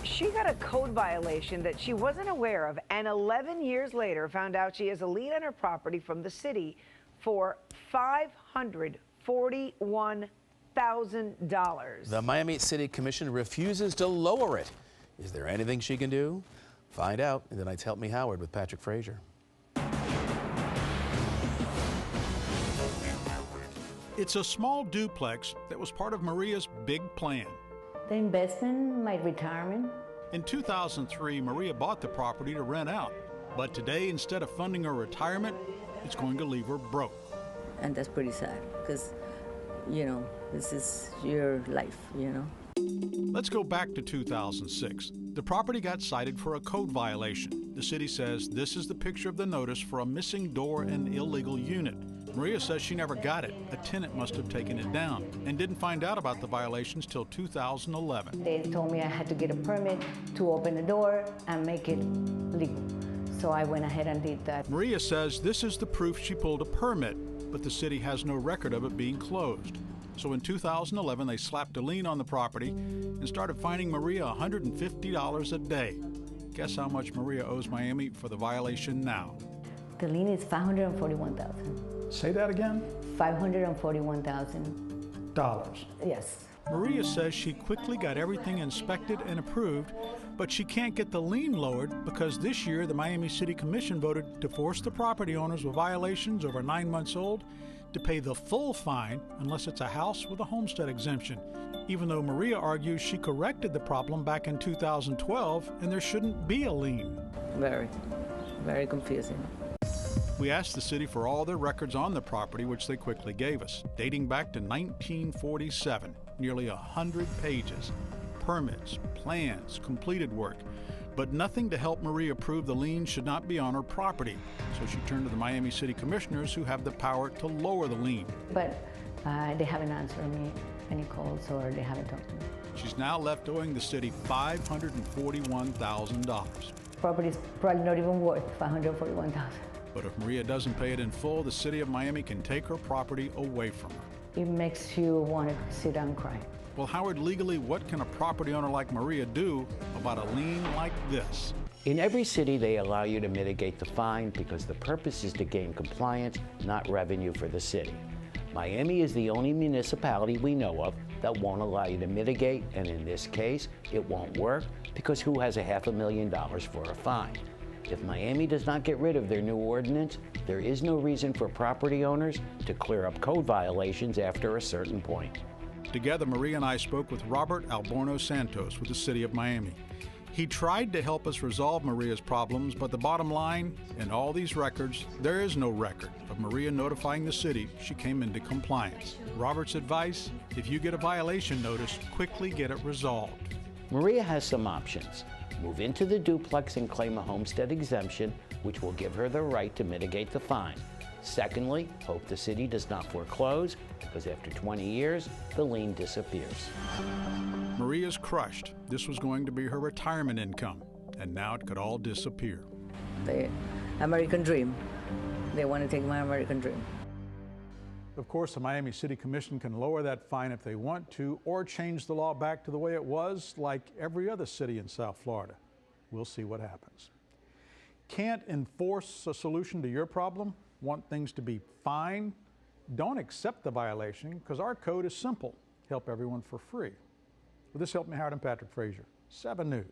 She got a code violation that she wasn't aware of, and 11 years later found out she has a lien on her property from the city for $541,000. The Miami City Commission refuses to lower it. Is there anything she can do? Find out in tonight's Help Me Howard with Patrick Frazier. It's a small duplex that was part of Maria's big plan. The investment, my retirement. In 2003, Maria bought the property to rent out. But today, instead of funding her retirement, it's going to leave her broke. And that's pretty sad because, this is your life, Let's go back to 2006. The property got cited for a code violation. The city says this is the picture of the notice for a missing door and illegal unit. Maria says she never got it. A tenant must have taken it down and didn't find out about the violations till 2011. They told me I had to get a permit to open the door and make it legal. So I went ahead and did that. Maria says this is the proof she pulled a permit, but the city has no record of it being closed. So in 2011, they slapped a lien on the property and started fining Maria $150 a day. Guess how much Maria owes Miami for the violation now? The lien is $541,000. Say that again? $541,000. Yes. Maria says she quickly got everything inspected and approved, but she can't get the lien lowered because this year the Miami City Commission voted to force the property owners with violations over 9 months old to pay the full fine unless it's a house with a homestead exemption, even though Maria argues she corrected the problem back in 2012 and there shouldn't be a lien. Very, very confusing. We asked the city for all their records on the property, which they quickly gave us, dating back to 1947, nearly 100 pages. Permits, plans, completed work, but nothing to help Maria prove the lien should not be on her property. So she turned to the Miami City Commissioners, who have the power to lower the lien. But they haven't answered me any calls or they haven't talked to me. She's now left owing the city $541,000. Property is probably not even worth $541,000. But if Maria doesn't pay it in full, the city of Miami can take her property away from her. It makes you want to sit down and cry. Well, Howard, legally, what can a property owner like Maria do about a lien like this? In every city, they allow you to mitigate the fine because the purpose is to gain compliance, not revenue for the city. Miami is the only municipality we know of that won't allow you to mitigate, and in this case, it won't work because who has $500,000 for a fine? If Miami does not get rid of their new ordinance, there is no reason for property owners to clear up code violations after a certain point. Together, Maria and I spoke with Robert Alborno Santos with the City of Miami. He tried to help us resolve Maria's problems, but the bottom line, in all these records, there is no record of Maria notifying the city she came into compliance. Robert's advice, if you get a violation notice, quickly get it resolved. Maria has some options. Move into the duplex and claim a homestead exemption, which will give her the right to mitigate the fine. Secondly, hope the city does not foreclose, because after 20 years, the lien disappears. Maria's crushed. This was going to be her retirement income, and now it could all disappear. The American dream. They want to take my American dream. Of course, the Miami City Commission can lower that fine if they want to, or change the law back to the way it was, like every other city in South Florida. We'll see what happens. Can't enforce a solution to your problem? Want things to be fine? Don't accept the violation, because our code is simple. Help everyone for free. With this, Help Me Howard and Patrick Frazier, 7 News.